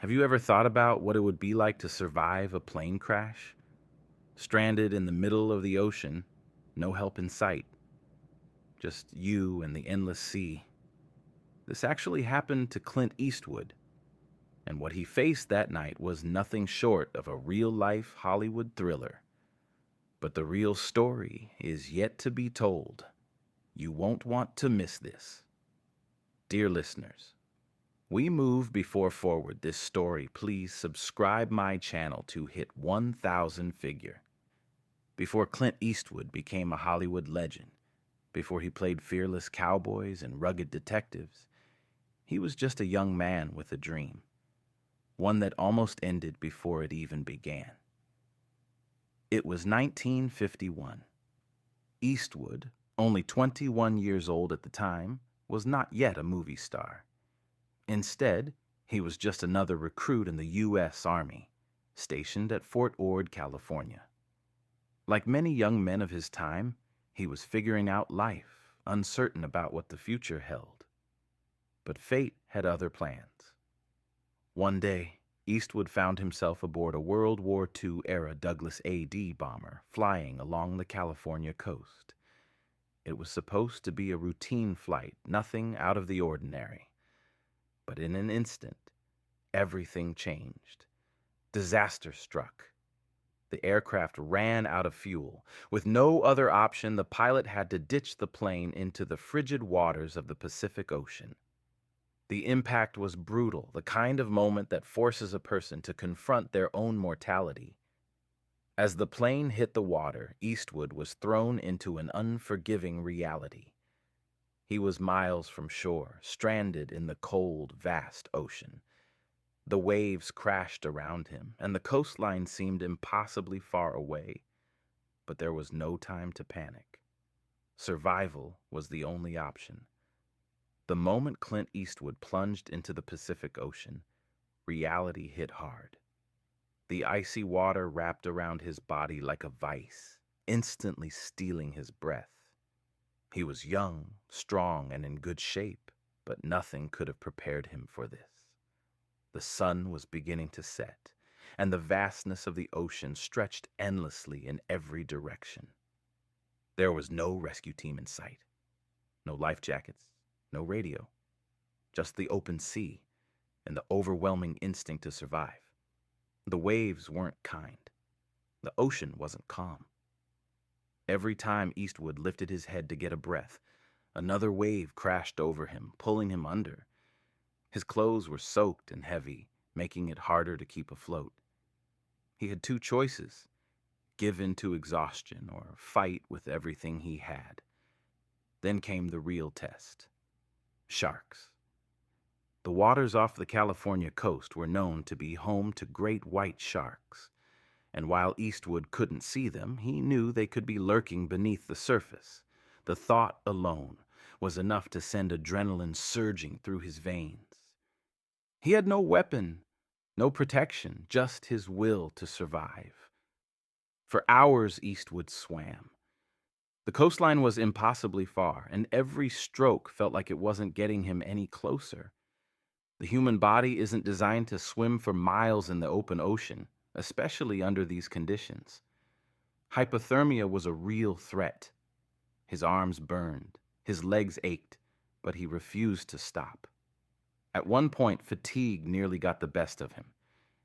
Have you ever thought about what it would be like to survive a plane crash? Stranded in the middle of the ocean, no help in sight, just you and the endless sea. This actually happened to Clint Eastwood, and what he faced that night was nothing short of a real-life Hollywood thriller. But the real story is yet to be told. You won't want to miss this. Dear listeners, we move before forward this story. Please subscribe my channel to hit 1,000 figure. Before Clint Eastwood became a Hollywood legend, before he played fearless cowboys and rugged detectives, he was just a young man with a dream, one that almost ended before it even began. It was 1951. Eastwood, only 21 years old at the time, was not yet a movie star. Instead, he was just another recruit in the U.S. Army, stationed at Fort Ord, California. Like many young men of his time, he was figuring out life, uncertain about what the future held. But fate had other plans. One day, Eastwood found himself aboard a World War II-era Douglas AD bomber flying along the California coast. It was supposed to be a routine flight, nothing out of the ordinary. But in an instant, everything changed. Disaster struck. The aircraft ran out of fuel. With no other option, the pilot had to ditch the plane into the frigid waters of the Pacific Ocean. The impact was brutal, the kind of moment that forces a person to confront their own mortality. As the plane hit the water, Eastwood was thrown into an unforgiving reality. He was miles from shore, stranded in the cold, vast ocean. The waves crashed around him, and the coastline seemed impossibly far away. But there was no time to panic. Survival was the only option. The moment Clint Eastwood plunged into the Pacific Ocean, reality hit hard. The icy water wrapped around his body like a vice, instantly stealing his breath. He was young, strong, and in good shape, but nothing could have prepared him for this. The sun was beginning to set, and the vastness of the ocean stretched endlessly in every direction. There was no rescue team in sight, no life jackets, no radio, just the open sea and the overwhelming instinct to survive. The waves weren't kind. The ocean wasn't calm. Every time Eastwood lifted his head to get a breath, another wave crashed over him, pulling him under. His clothes were soaked and heavy, making it harder to keep afloat. He had two choices: give in to exhaustion or fight with everything he had. Then came the real test: sharks. The waters off the California coast were known to be home to great white sharks, and while Eastwood couldn't see them, he knew they could be lurking beneath the surface. The thought alone was enough to send adrenaline surging through his veins. He had no weapon, no protection, just his will to survive. For hours, Eastwood swam. The coastline was impossibly far, and every stroke felt like it wasn't getting him any closer. The human body isn't designed to swim for miles in the open ocean, especially under these conditions. Hypothermia was a real threat. His arms burned, his legs ached, but he refused to stop. At one point, fatigue nearly got the best of him.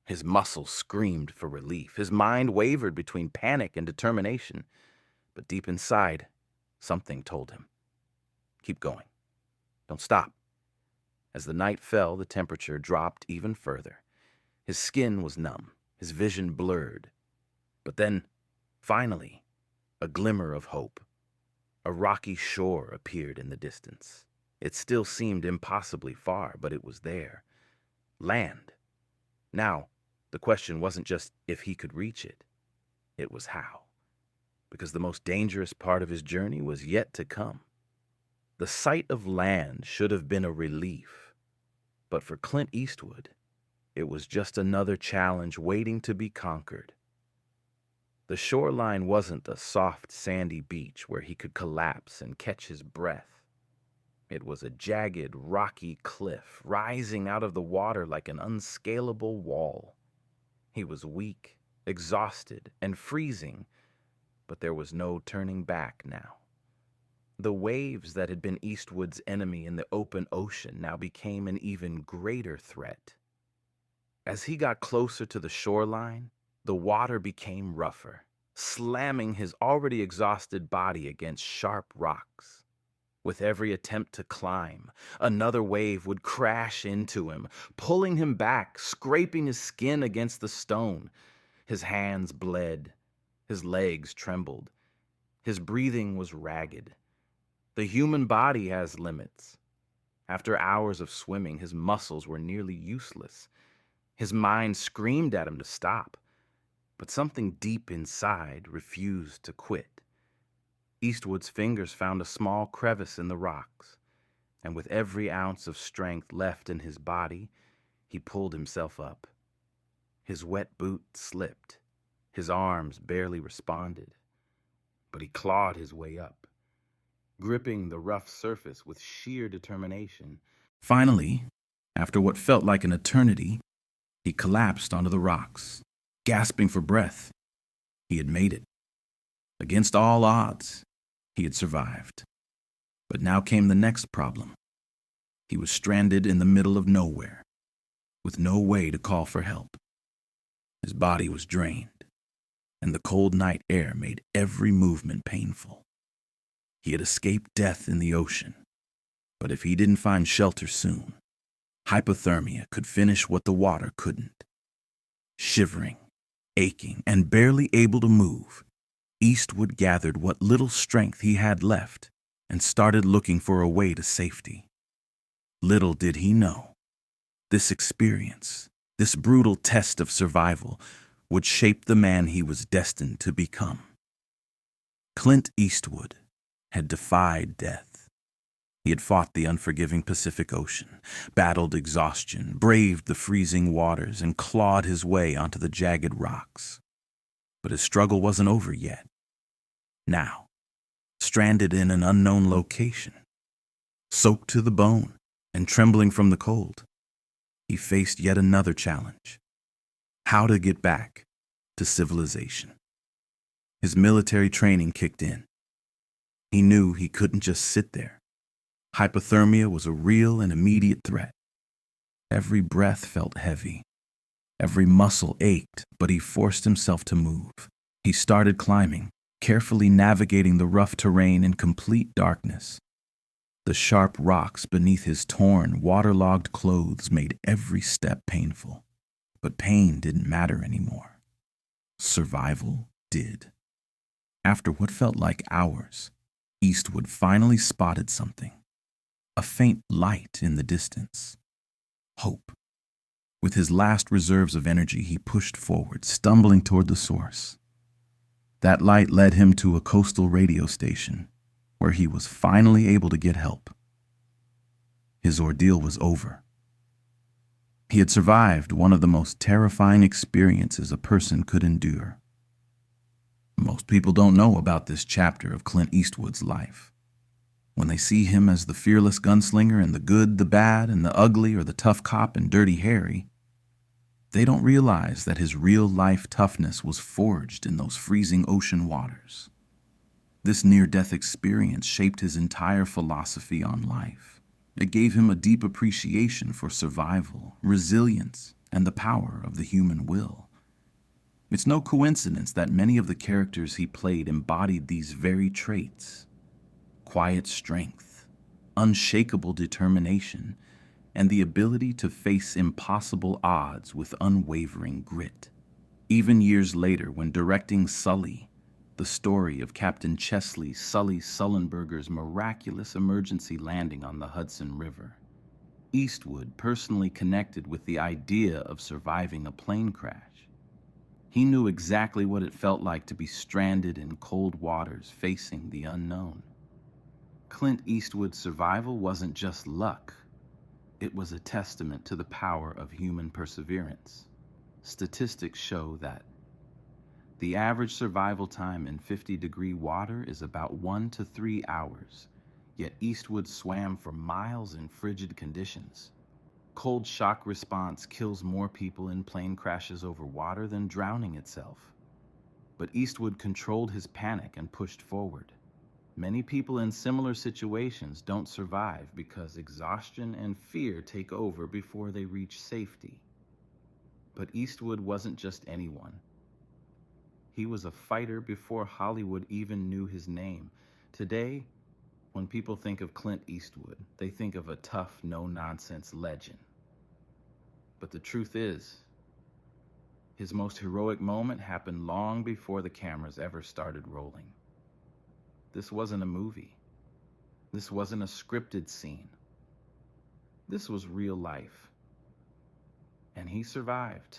His muscles screamed for relief. His mind wavered between panic and determination. But deep inside, something told him, keep going. Don't stop. As the night fell, the temperature dropped even further. His skin was numb, his vision blurred. But then, finally, a glimmer of hope. A rocky shore appeared in the distance. It still seemed impossibly far, but it was there. Land. Now, the question wasn't just if he could reach it. It was how. Because the most dangerous part of his journey was yet to come. The sight of land should have been a relief. But for Clint Eastwood, it was just another challenge waiting to be conquered. The shoreline wasn't a soft, sandy beach where he could collapse and catch his breath. It was a jagged, rocky cliff rising out of the water like an unscalable wall. He was weak, exhausted, and freezing, but there was no turning back now. The waves that had been Eastwood's enemy in the open ocean now became an even greater threat. As he got closer to the shoreline, the water became rougher, slamming his already exhausted body against sharp rocks. With every attempt to climb, another wave would crash into him, pulling him back, scraping his skin against the stone. His hands bled, his legs trembled, his breathing was ragged. The human body has limits. After hours of swimming, his muscles were nearly useless. His mind screamed at him to stop, but something deep inside refused to quit. Eastwood's fingers found a small crevice in the rocks, and with every ounce of strength left in his body, he pulled himself up. His wet boot slipped. His arms barely responded, but he clawed his way up, gripping the rough surface with sheer determination. Finally, after what felt like an eternity, he collapsed onto the rocks, gasping for breath. He had made it. Against all odds, he had survived. But now came the next problem. He was stranded in the middle of nowhere, with no way to call for help. His body was drained, and the cold night air made every movement painful. He had escaped death in the ocean, but if he didn't find shelter soon, hypothermia could finish what the water couldn't. Shivering, aching, and barely able to move, Eastwood gathered what little strength he had left and started looking for a way to safety. Little did he know, this experience, this brutal test of survival, would shape the man he was destined to become. Clint Eastwood had defied death. He had fought the unforgiving Pacific Ocean, battled exhaustion, braved the freezing waters, and clawed his way onto the jagged rocks. But his struggle wasn't over yet. Now, stranded in an unknown location, soaked to the bone and trembling from the cold, he faced yet another challenge: how to get back to civilization. His military training kicked in. He knew he couldn't just sit there. Hypothermia was a real and immediate threat. Every breath felt heavy. Every muscle ached, but he forced himself to move. He started climbing, carefully navigating the rough terrain in complete darkness. The sharp rocks beneath his torn, waterlogged clothes made every step painful. But pain didn't matter anymore. Survival did. After what felt like hours, Eastwood finally spotted something. A faint light in the distance. Hope. With his last reserves of energy, he pushed forward, stumbling toward the source. That light led him to a coastal radio station, where he was finally able to get help. His ordeal was over. He had survived one of the most terrifying experiences a person could endure. Most people don't know about this chapter of Clint Eastwood's life. When they see him as the fearless gunslinger in The Good, the Bad, and the Ugly, or the tough cop in Dirty Harry, they don't realize that his real-life toughness was forged in those freezing ocean waters. This near-death experience shaped his entire philosophy on life. It gave him a deep appreciation for survival, resilience, and the power of the human will. It's no coincidence that many of the characters he played embodied these very traits: quiet strength, unshakable determination, and the ability to face impossible odds with unwavering grit. Even years later, when directing Sully, the story of Captain Chesley Sully Sullenberger's miraculous emergency landing on the Hudson River, Eastwood personally connected with the idea of surviving a plane crash. He knew exactly what it felt like to be stranded in cold waters facing the unknown. Clint Eastwood's survival wasn't just luck. It was a testament to the power of human perseverance. Statistics show that the average survival time in 50-degree water is about 1 to 3 hours, Yet Eastwood swam for miles in frigid conditions. Cold shock response kills more people in plane crashes over water than drowning itself. But Eastwood controlled his panic and pushed forward. Many people in similar situations don't survive because exhaustion and fear take over before they reach safety. But Eastwood wasn't just anyone. He was a fighter before Hollywood even knew his name. Today, when people think of Clint Eastwood, they think of a tough, no-nonsense legend. But the truth is, his most heroic moment happened long before the cameras ever started rolling. This wasn't a movie. This wasn't a scripted scene. This was real life. And he survived.